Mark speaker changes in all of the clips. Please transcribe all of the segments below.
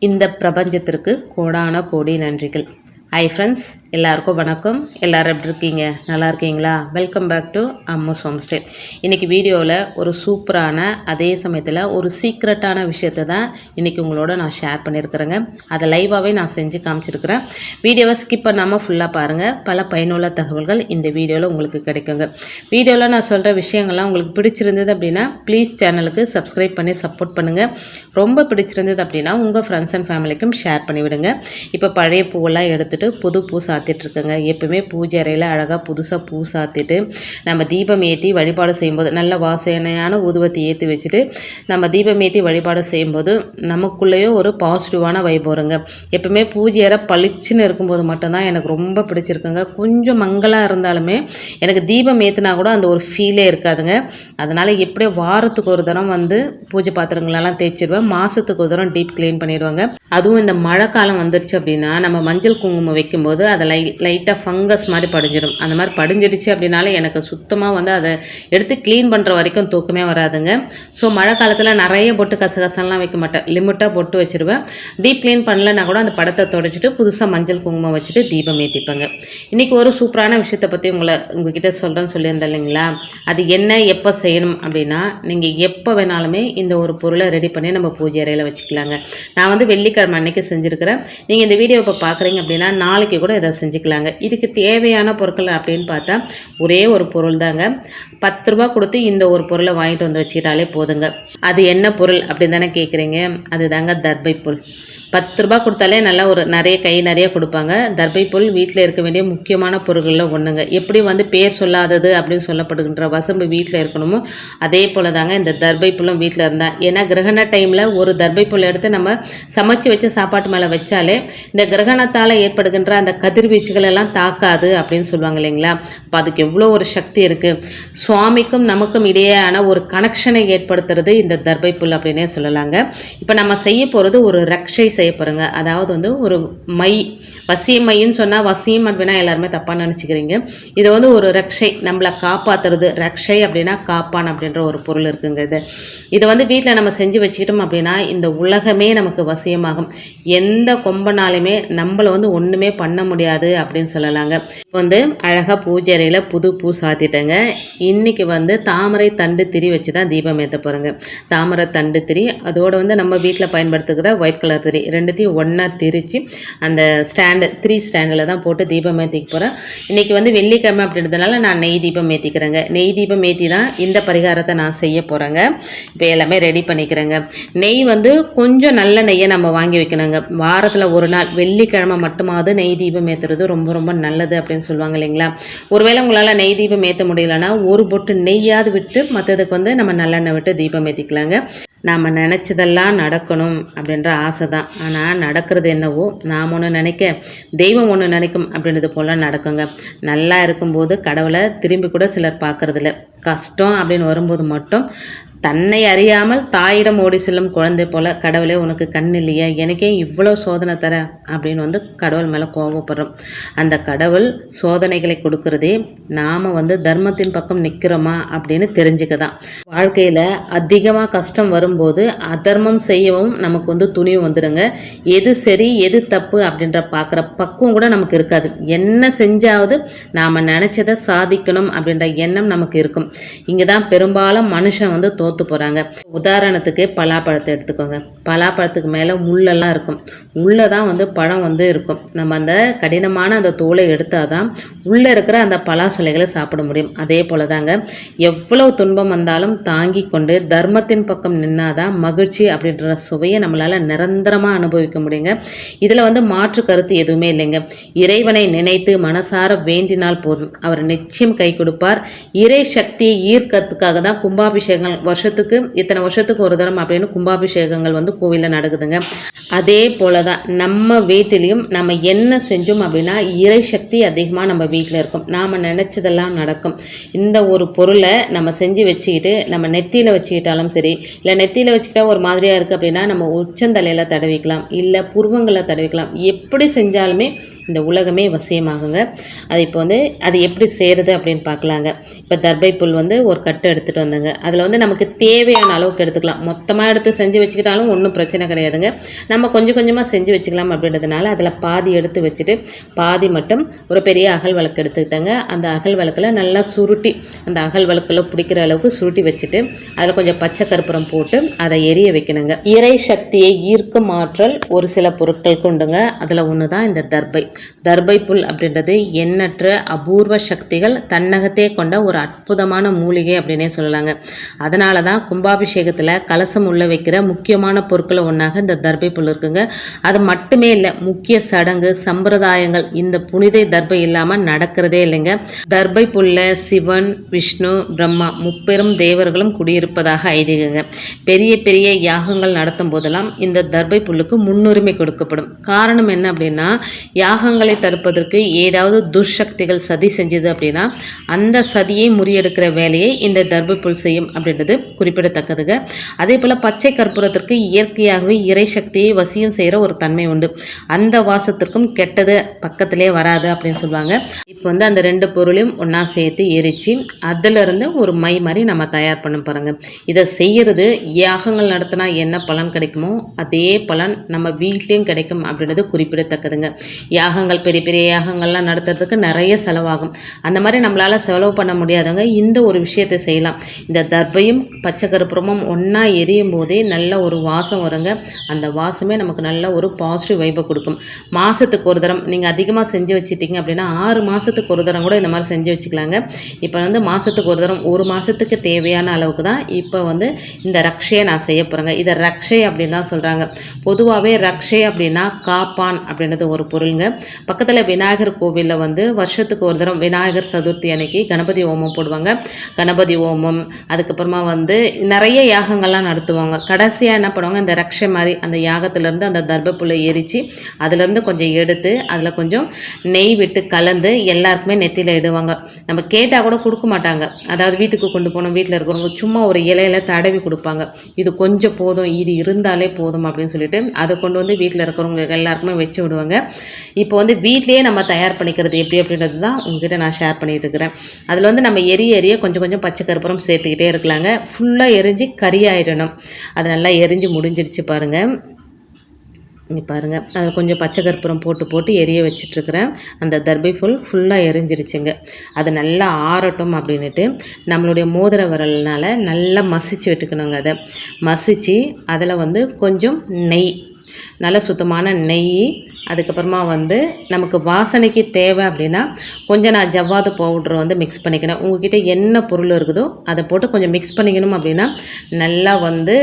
Speaker 1: இந்த பிரபஞ்சத்திற்கு கோடான கோடி நன்றிகள். ஹாய் ஃப்ரெண்ட்ஸ், எல்லாருக்கும் வணக்கம். எல்லோரும் எப்படி இருக்கீங்க? நல்லா இருக்கீங்களா? Welcome back to Ammu's home style. இன்றைக்கி வீடியோவில் ஒரு சூப்பரான அதே சமயத்தில் ஒரு சீக்ரெட்டான விஷயத்தை தான் இன்றைக்கி உங்களோட நான் ஷேர் பண்ணியிருக்கிறேங்க. அதை லைவாகவே நான் செஞ்சு காமிச்சிருக்கிறேன். வீடியோவை ஸ்கிப் பண்ணாமல் ஃபுல்லாக பாருங்கள். பல பயனுள்ள தகவல்கள் இந்த வீடியோவில் உங்களுக்கு கிடைக்குங்க. வீடியோவில் நான் சொல்கிற விஷயங்கள்லாம் உங்களுக்கு பிடிச்சிருந்தது அப்படின்னா ப்ளீஸ் சேனலுக்கு சப்ஸ்கிரைப் பண்ணி சப்போர்ட் பண்ணுங்கள். ரொம்ப பிடிச்சிருந்தது அப்படின்னா உங்கள் ஃப்ரெண்ட்ஸ் அண்ட் ஃபேமிலிக்கும் ஷேர் பண்ணிவிடுங்க. இப்போ பழைய பூவெல்லாம் எடுத்துகிட்டு புது பூ சாத்திட்ருக்குங்க. எப்பவுமே பூஜை அறையில் அழகாக புதுசாக பூ சாத்திட்டு நம்ம தீபம் ஏற்றி வழிபாடு செய்யும்போது நல்ல வாசனையான ஊதுவத்தி ஏற்றி வச்சுட்டு நம்ம தீபம் ஏற்றி வழிபாடு செய்யும்போது நமக்குள்ளேயோ ஒரு பாசிட்டிவான வைப் வருங்க. எப்பவுமே பூஜை அறை பளிச்சுன்னு இருக்கும்போது மட்டும்தான் எனக்கு ரொம்ப பிடிச்சிருக்குங்க. கொஞ்சம் மங்கலாக இருந்தாலுமே எனக்கு தீபம் ஏற்றினா கூட அந்த ஒரு ஃபீலே இருக்காதுங்க. அதனால் எப்படியோ வாரத்துக்கு ஒரு தரம் வந்து பூஜை பாத்திரங்களெல்லாம் தேய்ச்சிடுவேன். மாதத்துக்கு ஒரு தரம் டீப் க்ளீன் பண்ணிடுவாங்க. அதுவும் இந்த மழை காலம் வந்துடுச்சு அப்படின்னா நம்ம மஞ்சள் குங்குமம் வைக்கும்போது அதை லைட்டாக ஃபங்கஸ் மாதிரி படிஞ்சிடும். அந்த மாதிரி படிஞ்சிடுச்சு அப்படின்னாலே எனக்கு சுத்தமாக வந்து அதை எடுத்து க்ளீன் பண்ணுற வரைக்கும் தூக்கமே வராதுங்க. ஸோ மழை காலத்தில் நிறைய பொட்டு கசகசம்லாம் வைக்க மாட்டேன். லிமிட்டாக பொட்டு வச்சுருவேன். டீப் க்ளீன் பண்ணலன்னா கூட அந்த படத்தை தொடச்சிட்டு புதுசாக மஞ்சள் குங்குமம் வச்சுட்டு தீபம் ஏற்றிப்பேங்க. இன்றைக்கி ஒரு சூப்பரான விஷயத்தை பற்றி உங்ககிட்ட சொல்கிறேன்னு சொல்லியிருந்தேன் இல்லைங்களா? அது என்ன, எப்போ செய்யணும் அப்படின்னா நீங்கள் எப்போ வேணாலுமே இந்த ஒரு பொருளை ரெடி பண்ணி நம்ம பூஜை அறையில் வச்சுக்கலாங்க. நான் வந்து வெள்ளிக்கிழமை அன்னைக்கு செஞ்சுருக்கிறேன். நீங்கள் இந்த வீடியோ இப்போ பார்க்குறீங்க அப்படின்னா நாளைக்கு கூட இதை செஞ்சுக்கலாங்க. இதுக்கு தேவையான பொருட்கள் அப்படின்னு பார்த்தா ஒரே ஒரு பொருள் தாங்க. 10 ரூபா கொடுத்து இந்த ஒரு பொருளை வாங்கிட்டு வந்து வச்சுக்கிட்டாலே போதுங்க. அது என்ன பொருள் அப்படின்னு தானே கேட்குறீங்க? அது தாங்க தர்பை புல். 10 ரூபா கொடுத்தாலே நல்லா ஒரு கை நிறைய கொடுப்பாங்க. தர்பை புல் வீட்டில் இருக்க வேண்டிய முக்கியமான பொருட்களில் ஒன்றுங்க. எப்படி வந்து பேர் சொல்லாதது அப்படின்னு சொல்லப்படுகின்ற வசம்பு வீட்டில் இருக்கணுமோ அதே போல் தாங்க இந்த தர்பை புல்லும் வீட்டில் இருந்தால். ஏன்னா கிரகண டைமில் ஒரு தர்பை புல் எடுத்து நம்ம சமைச்சு வச்ச சாப்பாட்டு மேலே வச்சாலே இந்த கிரகணத்தால் ஏற்படுகின்ற அந்த கதிர்வீச்சுகள் எல்லாம் தாக்காது அப்படின்னு சொல்லுவாங்க இல்லைங்களா? இப்போ அதுக்கு எவ்வளோ ஒரு சக்தி இருக்குது. சுவாமிக்கும் நமக்கும் இடையேயான ஒரு கனெக்ஷனை ஏற்படுத்துறது இந்த தர்பை புல் அப்படின்னே சொல்லலாங்க. இப்போ நம்ம செய்ய போகிறது ஒரு ரக்ஷை செய்ய போகிறோங்க. அதாவது வந்து ஒரு மை, வசிய மைன்னு சொன்னால் வசியம் அப்படின்னா எல்லாருமே தப்பாக நினச்சிக்கிறீங்க. இது வந்து ஒரு ரக்ஷை, நம்மளை காப்பாற்றுறது. ரக்ஷை அப்படின்னா காப்பான் அப்படின்ற ஒரு பொருள் இருக்குங்க. இதை வந்து வீட்டில் நம்ம செஞ்சு வச்சுக்கிட்டோம் அப்படின்னா இந்த உலகமே நமக்கு வசியமாகும். எந்த கொம்பனாலுமே நம்மளை வந்து ஒன்றுமே பண்ண முடியாது அப்படின்னு சொல்லலாங்க. இப்போ வந்து அழகாக பூஜை அறையில் புது பூ சாத்திட்டேங்க. இன்றைக்கி வந்து தாமரை தண்டு திரி வச்சு தான் தீபம் ஏற்ற போகிறேங்க. தாமரை தண்டு திரி, அதோடு வந்து நம்ம வீட்டில் பயன்படுத்துகிற ஒயிட் கலர் திரி, ரெண்டுத்தையும் ஒன்றா திரித்து அந்த ஸ்டாண்டு 3 ஸ்டாண்டில் தான் போட்டு தீபம் ஏற்றிக்க போகிறேன். இன்றைக்கி வந்து வெள்ளிக்கிழமை அப்படின்றதுனால நான் நெய் தீபம் ஏற்றிக்கிறேங்க. நெய் தீபம் ஏற்றி தான் இந்த பரிகாரத்தை நான் செய்ய போகிறேங்க. இப்போ எல்லாமே ரெடி பண்ணிக்கிறேங்க. நெய் வந்து கொஞ்சம் நல்ல நெய்யை நம்ம வாங்கி வைக்கணுங்க. வாரத்தில் ஒரு நாள் வெள்ளிக்கிழமை மட்டுமாவது நெய் தீபம் ஏற்றுறது ரொம்ப ரொம்ப நல்லது அப்படின்னு சொல்லுவாங்க இல்லைங்களா? ஒருவேளை உங்களால் நெய் தீபம் ஏற்ற முடியலன்னா ஒரு பொட்டு நெய்யாவது விட்டு மற்றதுக்கு வந்து நம்ம நல்லெண்ணெய் விட்டு தீபம் ஏற்றிக்கலாங்க. நாம் நினச்சதெல்லாம் நடக்கணும் அப்படின்ற ஆசை தான். ஆனால் நடக்கிறது என்னவோ நாம் ஒன்று நினைக்க தெய்வம் ஒன்று நினைக்கும் அப்படின்றது போல் நடக்குங்க. நல்லா இருக்கும்போது கடவுளை திரும்பி கூட சிலர் பார்க்குறதில்ல. கஷ்டம் அப்படின்னு வரும்போது மட்டும் தன்னை அறியாமல் தாயிடம் ஓடி செல்லும் குழந்தை போல் கடவுளே உனக்கு கண் இல்லையா, எனக்கே இவ்வளோ சோதனை தர அப்படின்னு வந்து கடவுள் மேலே கோபப்படுறோம். அந்த கடவுள் சோதனைகளை கொடுக்கறதே நாம் வந்து தர்மத்தின் பக்கம் நிற்கிறோமா அப்படின்னு தெரிஞ்சுக்க தான். வாழ்க்கையில் அதிகமாக கஷ்டம் வரும்போது அதர்மம் செய்யவும் நமக்கு வந்து துணிவு வந்துடுங்க. எது சரி எது தப்பு அப்படின்ற பார்க்குற பக்குவம் கூட நமக்கு இருக்காது. என்ன செஞ்சாவது நாம் நினச்சதை சாதிக்கணும் அப்படின்ற எண்ணம் நமக்கு இருக்கும். இங்கே தான் பெரும்பாலும் மனுஷன் வந்து தோற்று போகிறாங்க. உதாரணத்துக்கு பலாப்பழத்தை எடுத்துக்கோங்க. பலாப்பழத்துக்கு மேலே முள்ளெல்லாம் இருக்கும். உள்ளே தான் வந்து பழம் வந்து இருக்கும். நம்ம அந்த கடினமான அந்த தோலை எடுத்தால் தான் உள்ளே இருக்கிற அந்த பலாசொலைகளை சாப்பிட முடியும். அதே போல் தாங்க எவ்வளவு துன்பம் வந்தாலும் தாங்கி கொண்டு தர்மத்தின் பக்கம் நின்னாதான் மகிழ்ச்சி அப்படின்ற சுவையை நம்மளால் நிரந்தரமாக அனுபவிக்க முடியுங்க. இதில் வந்து மாற்று கருத்து எதுவுமே இல்லைங்க. இறைவனை நினைத்து மனசார வேண்டினால் போதும், அவர் நிச்சயம் கை கொடுப்பார். இறை சக்தியை ஈர்க்கிறதுக்காக தான் கும்பாபிஷேகங்கள் வருஷத்துக்கு இத்தனை வருஷத்துக்கு ஒரு தரம் அப்படின்னு கும்பாபிஷேகங்கள் வந்து கோவிலில் நடக்குதுங்க. அதே போல தான் நம்ம வீட்டிலையும் நம்ம என்ன செஞ்சோம் அப்படின்னா இறை சக்தி அதிகமாக நம்ம வீட்டில் இருக்கும். நாம் நினச்சதெல்லாம் நடக்கும். இந்த ஒரு பொருளை நம்ம செஞ்சு வச்சுக்கிட்டு நம்ம நெத்தியில் வச்சுக்கிட்டாலும் சரி, இல்லை நெத்தியில் வச்சுக்கிட்டா ஒரு மாதிரியாக இருக்குது அப்படின்னா நம்ம உச்சந்தலையில் தடவிக்கலாம், இல்லை புருவங்களை தடவிக்கலாம். எப்படி செஞ்சாலுமே இந்த உலகமே வசியமாகுங்க. அது இப்போ வந்து அது எப்படி செய்கிறது அப்படின்னு பார்க்கலாங்க. இப்போ தர்பை புல் வந்து ஒரு கட்டு எடுத்துகிட்டு வந்தேங்க. அதில் வந்து நமக்கு தேவையான அளவுக்கு எடுத்துக்கலாம். மொத்தமாக எடுத்து செஞ்சு வச்சுக்கிட்டாலும் ஒன்றும் பிரச்சனை கிடையாதுங்க. நம்ம கொஞ்சம் கொஞ்சமாக செஞ்சு வச்சுக்கலாம் அப்படின்றதுனால அதில் பாதி எடுத்து வச்சுட்டு பாதி மட்டும் ஒரு பெரிய அகல் விளக்கு எடுத்துக்கிட்டேங்க. அந்த அகல் விளக்கில் நல்லா சுருட்டி, அந்த அகல் விளக்கில் பிடிக்கிற அளவுக்கு சுருட்டி வச்சுட்டு அதில் கொஞ்சம் பச்சை கற்பூரம் போட்டு அதை எரிய வைக்கணுங்க. இறை சக்தியை ஈர்க்கும் ஆற்றல் ஒரு சில பொருட்கள் கொண்டுங்க. அதில் ஒன்று தான் இந்த தர்பை புல் அப்படின்றது எண்ணற்ற அபூர்வ சக்திகள் தன்னகத்தே கொண்ட ஒரு அற்புதமான மூலிகை அப்படின்னே சொல்லலாங்க. அதனால தான் கும்பாபிஷேகத்தில் கலசம் உள்ள வைக்கிற முக்கியமான பொருட்கள் ஒன்றாக இந்த தர்பை புல் இருக்குங்க. அது மட்டுமே இல்லை, முக்கிய சடங்கு சம்பிரதாயங்கள் இந்த புனித தர்பை இல்லாமல் நடக்கிறதே இல்லைங்க. தர்பை புல்ல சிவன், விஷ்ணு, பிரம்மா முப்பெரும் தேவர்களும் குடியிருப்பதாக ஐதீகங்க. பெரிய பெரிய யாகங்கள் நடத்தும் போதெல்லாம் இந்த தர்பை புல்லுக்கு முன்னுரிமை கொடுக்கப்படும். காரணம் என்ன அப்படின்னா, யாகங்களை தடுப்பதற்கு ஏதாவது துர்சக்திகள் சதி செஞ்சது அப்படின்னா அந்த சதியை முறியெடுக்கிற வேலையை இந்த தர்பை புல் செய்யும் அப்படின்றது குறிப்பிடத்தக்கதுங்க. அதே போல் பச்சை கற்பூரத்திற்கு இயற்கையாகவே இறை சக்தியை வசியம் செய்கிற ஒரு தன்மை உண்டு. அந்த வாசத்திற்கும் கெட்டது பக்கத்திலே வராது அப்படின்னு சொல்லுவாங்க. இப்போ வந்து அந்த ரெண்டு பொருளையும் ஒன்றா சேர்த்து எரித்து அதிலிருந்து ஒரு மை மாதிரி நம்ம தயார் பண்ண பாருங்க. இதை செய்கிறது யாகங்கள் நடத்தினா என்ன பலன் கிடைக்குமோ அதே பலன் நம்ம வீட்லேயும் கிடைக்கும் அப்படின்றது குறிப்பிடத்தக்கதுங்க. யாகங்கள் பெரிய பெரிய யாகங்கள்லாம் நடத்துறதுக்கு நிறைய செலவாகும். அந்த மாதிரி நம்மளால் செலவு பண்ண முடியாதவங்க இந்த ஒரு விஷயத்தை செய்யலாம். இந்த தர்பையும் பச்சை கற்பூரமும் ஒன்றா எரியும் போதே நல்ல ஒரு வாசம் வருங்க. அந்த வாசமே நமக்கு நல்ல ஒரு பாசிட்டிவ் வைப்பை கொடுக்கும். மாதத்துக்கு ஒரு தரம் நீங்கள் அதிகமாக செஞ்சு வச்சுட்டீங்க அப்படின்னா 6 மாதத்துக்கு ஒரு தரம் கூட இந்த மாதிரி செஞ்சு வச்சுக்கலாங்க. இப்போ வந்து மாதத்துக்கு ஒரு தரம் 1 மாதத்துக்கு தேவையான அளவுக்கு தான் இப்போ வந்து இந்த ரக்ஷையை நான் செய்ய போகிறேங்க. இதை ரக்ஷை அப்படின்னு தான் சொல்கிறாங்க. பொதுவாகவே ரக்ஷை அப்படின்னா காப்பான் அப்படின்றது ஒரு பொருளுங்க. பக்கத்தில் விநாயகர் கோவிலில் வந்து வருஷத்துக்கு ஒரு தரம் விநாயகர் சதுர்த்தி அன்னைக்கு கணபதி ஹோமம் போடுவாங்க. கணபதி ஹோமம், அதுக்கப்புறமா வந்து நிறைய யாகங்கள்லாம் நடத்துவாங்க. கடைசியாக என்ன பண்ணுவாங்க, இந்த ரக்ஷை மாதிரி அந்த யாகத்திலேருந்து அந்த தர்பை புல்லை எரித்து அதிலேருந்து கொஞ்சம் எடுத்து அதில் கொஞ்சம் நெய் விட்டு கலந்து எல்லாருக்குமே நெத்தியில் இடுவாங்க. நம்ம கேட்டால் கூட கொடுக்க மாட்டாங்க. அதாவது வீட்டுக்கு கொண்டு போனோம், வீட்டில் இருக்கிறவங்க சும்மா ஒரு இலையில தடவி கொடுப்பாங்க. இது கொஞ்சம் போதும், இது இருந்தாலே போதும் அப்படின்னு சொல்லிட்டு அதை கொண்டு வந்து வீட்டில் இருக்கிறவங்க எல்லாருக்குமே வச்சு விடுவாங்க. இப்போ வந்து வீட்லேயே நம்ம தயார் பண்ணிக்கிறது எப்படி அப்படின்றது தான் உங்ககிட்ட நான் ஷேர் பண்ணிட்டு இருக்கிறேன். அதில் வந்து நம்ம எரிய கொஞ்சம் கொஞ்சம் பச்சை கற்பூரம் சேர்த்துக்கிட்டே இருக்கலாங்க. ஃபுல்லாக எரிஞ்சு கறியாயிடணும். அது நல்லா எரிஞ்சு முடிஞ்சிடுச்சு பாருங்கள். இங்கே பாருங்கள், அதில் கொஞ்சம் பச்சை கற்பூரம் போட்டு எரிய வச்சிட்ருக்கிறேன். அந்த தர்பை ஃபுல்லாக எரிஞ்சிடுச்சுங்க. அது நல்லா ஆறட்டும் அப்படின்ட்டு நம்மளுடைய மோதிர விரல்னால் நல்லா மசிச்சு விட்டுக்கணுங்க. அதை மசித்து அதில் வந்து கொஞ்சம் நெய், நல்ல சுத்தமான நெய், அதுக்கப்புறமா வந்து நமக்கு வாசனைக்கு தேவை அப்படின்னா கொஞ்சம் நான் ஜவ்வாது பவுட்ரு வந்து மிக்ஸ் பண்ணிக்கணும். உங்கள்கிட்ட என்ன பொருள் இருக்குதோ அதை போட்டு கொஞ்சம் மிக்ஸ் பண்ணிக்கணும் அப்படின்னா நல்லா வந்து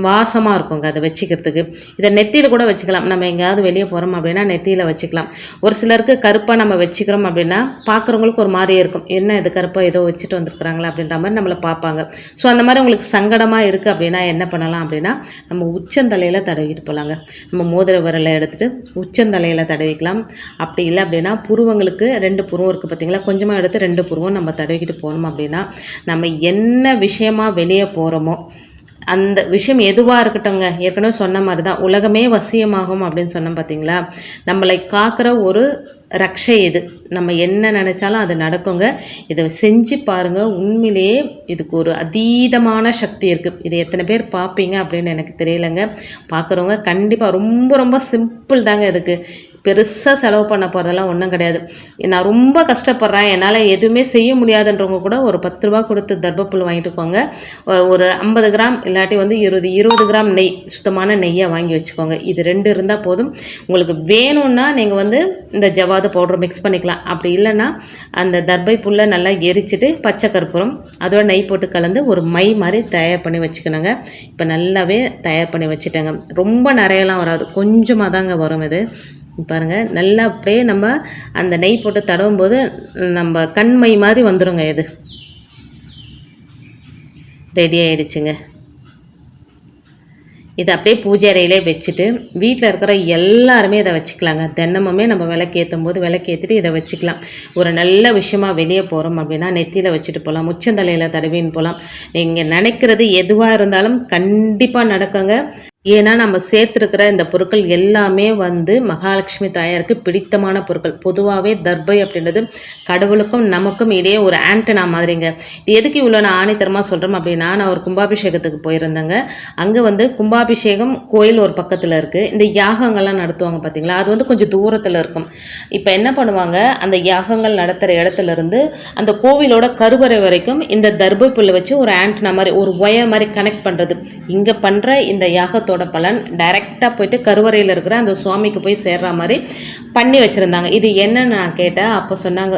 Speaker 1: வாசமாக இருக்குங்க அதை வச்சுக்கிறதுக்கு. இதை நெத்தியில் கூட வச்சுக்கலாம். நம்ம எங்கேயாவது வெளியே போகிறோம் அப்படின்னா நெத்தியில் வச்சுக்கலாம். ஒரு சிலருக்கு கருப்பாக நம்ம வச்சுக்கிறோம் அப்படின்னா பார்க்குறவங்களுக்கு ஒரு மாதிரியே இருக்கும், என்ன இது கருப்பாக ஏதோ வச்சுட்டு வந்துருக்குறாங்களா அப்படின்ற மாதிரி நம்மளை பார்ப்பாங்க. ஸோ அந்த மாதிரி உங்களுக்கு சங்கடமாக இருக்குது அப்படின்னா என்ன பண்ணலாம் அப்படின்னா நம்ம உச்சந்தலையில் தடவிட்டு போகலாங்க. நம்ம மோதிர விரலை எடுத்துகிட்டு உச்சந்தலையில் தடவிக்கலாம். அப்படி இல்லை அப்படின்னா புருவங்களுக்கு 2 புருவம் இருக்குது பார்த்தீங்களா, கொஞ்சமாக எடுத்து 2 புருவம் நம்ம தடவிக்கிட்டு போனோம் அப்படின்னா நம்ம என்ன விஷயமா வெளியே போகிறோமோ அந்த விஷயம் எதுவாக இருக்கட்டும்ங்க, ஏற்கனவே சொன்ன மாதிரி தான் உலகமே வசியமாகும் அப்படின்னு சொன்னோம் பார்த்தீங்களா. நம்மளை காக்கிற ஒரு ரக்ஷை இது. நம்ம என்ன நினச்சாலும் அது நடக்குங்க. இதை செஞ்சு பாருங்கள். உண்மையிலேயே இதுக்கு ஒரு அதீதமான சக்தி இருக்குது. இதை எத்தனை பேர் பார்ப்பீங்க அப்படின்னு எனக்கு தெரியலைங்க. பார்க்குறவங்க கண்டிப்பாக ரொம்ப ரொம்ப சிம்பிள் தாங்க. இதுக்கு பெருசாக செலவு பண்ண போகிறதெல்லாம் ஒன்றும் கிடையாது. நான் ரொம்ப கஷ்டப்படுறேன், என்னால் எதுவுமே செய்ய முடியாதுன்றவங்க கூட ஒரு 10 ரூபா கொடுத்து தர்பப்புல் வாங்கிட்டு போங்க. ஒரு 50 கிராம் இல்லாட்டி வந்து 20 கிராம் நெய், சுத்தமான நெய்யை வாங்கி வச்சுக்கோங்க. இது 2 இருந்தால் போதும். உங்களுக்கு வேணும்னா நீங்கள் வந்து இந்த ஜவ்வாது பவுடர் மிக்ஸ் பண்ணிக்கலாம். அப்படி இல்லைன்னா அந்த தர்பை புல்லை நல்லா எரிச்சிட்டு பச்சை கற்பூரம் அதோட நெய் போட்டு கலந்து ஒரு மை மாதிரி தயார் பண்ணி வச்சுக்கணுங்க. இப்போ நல்லாவே தயார் பண்ணி வச்சுட்டேங்க. ரொம்ப நிறையலாம் வராது, கொஞ்சமாக தாங்க வரும். இது பாருங்கள், நல்லா அப்படியே நம்ம அந்த நெய் போட்டு தடவும் போது நம்ம கண்மை மாதிரி வந்துடுங்க. இது ரெடி ஆகிடுச்சுங்க. இதை அப்படியே பூஜை அறையிலே வச்சுட்டு வீட்டில் இருக்கிற எல்லாருமே இதை வச்சுக்கலாங்க. தினமுமே நம்ம விளக்கேற்றும் போது விளக்கேற்றிட்டு இதை வச்சுக்கலாம். ஒரு நல்ல விஷயமா வெளியே போகிறோம் அப்படின்னா நெத்தியில் வச்சுட்டு போகலாம், உச்சந்தலையில் தடவின்னு போகலாம். நீங்கள் நினைக்கிறது எதுவாக இருந்தாலும் கண்டிப்பாக நடக்குங்க. ஏன்னா நம்ம சேர்த்துருக்கிற இந்த பொருட்கள் எல்லாமே வந்து மகாலட்சுமி தாயாருக்கு பிடித்தமான பொருட்கள். பொதுவாகவே தர்பை அப்படின்றது கடவுளுக்கும் நமக்கும் இடையே ஒரு ஆண்டனா மாதிரிங்க. இது எதுக்கு இவ்வளோ நான் ஆணித்தரமாக சொல்கிறோம் அப்படின்னா, நான் ஒரு கும்பாபிஷேகத்துக்கு போயிருந்தேங்க. அங்கே வந்து கும்பாபிஷேகம் கோயில் ஒரு பக்கத்தில் இருக்குது. இந்த யாகங்கள்லாம் நடத்துவாங்க பார்த்தீங்களா, அது வந்து கொஞ்சம் தூரத்தில் இருக்கும். இப்போ என்ன பண்ணுவாங்க, அந்த யாகங்கள் நடத்துகிற இடத்துல இருந்து அந்த கோவிலோட கருவறை வரைக்கும் இந்த தர்பை புல்லை வச்சு ஒரு ஆண்டனா மாதிரி ஒரு ஒயர் மாதிரி கனெக்ட் பண்ணுறது. இங்கே பண்ணுற இந்த யாகத்தோட பலன் டைரெக்டாக போயிட்டு கருவறையில் இருக்கிற அந்த சுவாமிக்கு போய் சேர்ற மாதிரி பண்ணி வச்சுருந்தாங்க. இது என்னன்னு நான் கேட்டேன். அப்போ சொன்னாங்க,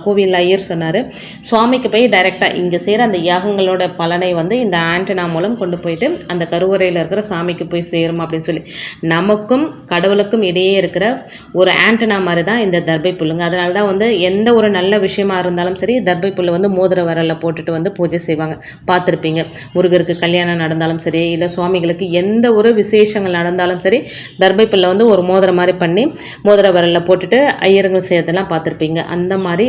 Speaker 1: கோவில் ஐயர் சொன்னார், சுவாமிக்கு போய் டைரெக்டாக இங்கே செய்கிற அந்த யாகங்களோட பலனை வந்து இந்த ஆண்டனா மூலம் கொண்டு போயிட்டு அந்த கருவறையில் இருக்கிற சாமிக்கு போய் சேரும் அப்படின்னு சொல்லி, நமக்கும் கடவுளுக்கும் இடையே இருக்கிற ஒரு ஆண்டனா மாதிரி தான் இந்த தர்பை புல்லுங்க. அதனால தான் வந்து எந்த ஒரு நல்ல விஷயமா இருந்தாலும் சரி, தர்பை புல்லை வந்து மோதிர விரலில் போட்டுட்டு வந்து பூஜை செய்வாங்க, பார்த்துருப்பீங்க. முருகருக்கு கல்யாணம் நடந்தாலும் சரி, இல்லை சுவாமிகளுக்கு எந்த ஒரு விசேஷங்கள் நடந்தாலும் சரி, தர்பை புல்லை வந்து ஒரு மோதிரம் மாதிரி பண்ணி மோதிர விரலில் போட்டுட்டு ஐயருங்கள் செய்யறதெல்லாம் பார்த்துருப்பீங்க. அந்த மாதிரி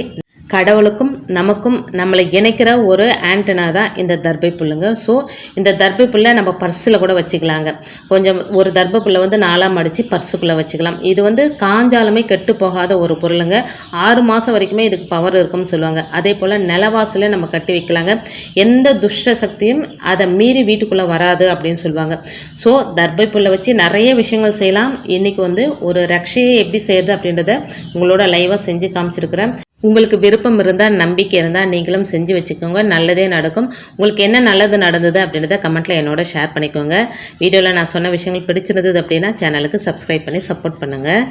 Speaker 1: கடவுளுக்கும் நமக்கும் நம்மளை இணைக்கிற ஒரு ஆண்டனா தான் இந்த தர்பை புல்லுங்க. ஸோ இந்த தர்பை புல்லை நம்ம பர்ஸில் கூட வச்சுக்கலாங்க. கொஞ்சம் ஒரு தர்பை புல்லை வந்து 4ஆக மடித்து பர்ஸுக்குள்ளே வச்சுக்கலாம். இது வந்து காஞ்சாலுமே கெட்டு போகாத ஒரு பொருளுங்க. 6 மாதம் வரைக்குமே இதுக்கு பவர் இருக்கும்னு சொல்லுவாங்க. அதே போல் நிலவாசலே நம்ம கட்டி வைக்கலாங்க. எந்த துஷ்ட சக்தியும் அதை மீறி வீட்டுக்குள்ளே வராது அப்படின்னு சொல்லுவாங்க. ஸோ தர்பை புல்லை வச்சு நிறைய விஷயங்கள் செய்யலாம். இன்றைக்கி வந்து ஒரு ரக்ஷையை எப்படி செய்யுது அப்படின்றத உங்களோட லைவாக செஞ்சு காமிச்சிருக்கிறேன். உங்களுக்கு விருப்பம் இருந்தால், நம்பிக்கை இருந்தால் நீங்களும் செஞ்சு வச்சுக்கோங்க, நல்லதே நடக்கும். உங்களுக்கு என்ன நல்லது நடந்தது அப்படின்றத கமெண்ட்டில் என்னோட ஷேர் பண்ணிக்கோங்க. வீடியோவில் நான் சொன்ன விஷயங்கள் பிடிச்சிருந்தது அப்படின்னா சேனலுக்கு சப்ஸ்கிரைப் பண்ணி சப்போர்ட் பண்ணுங்கள்.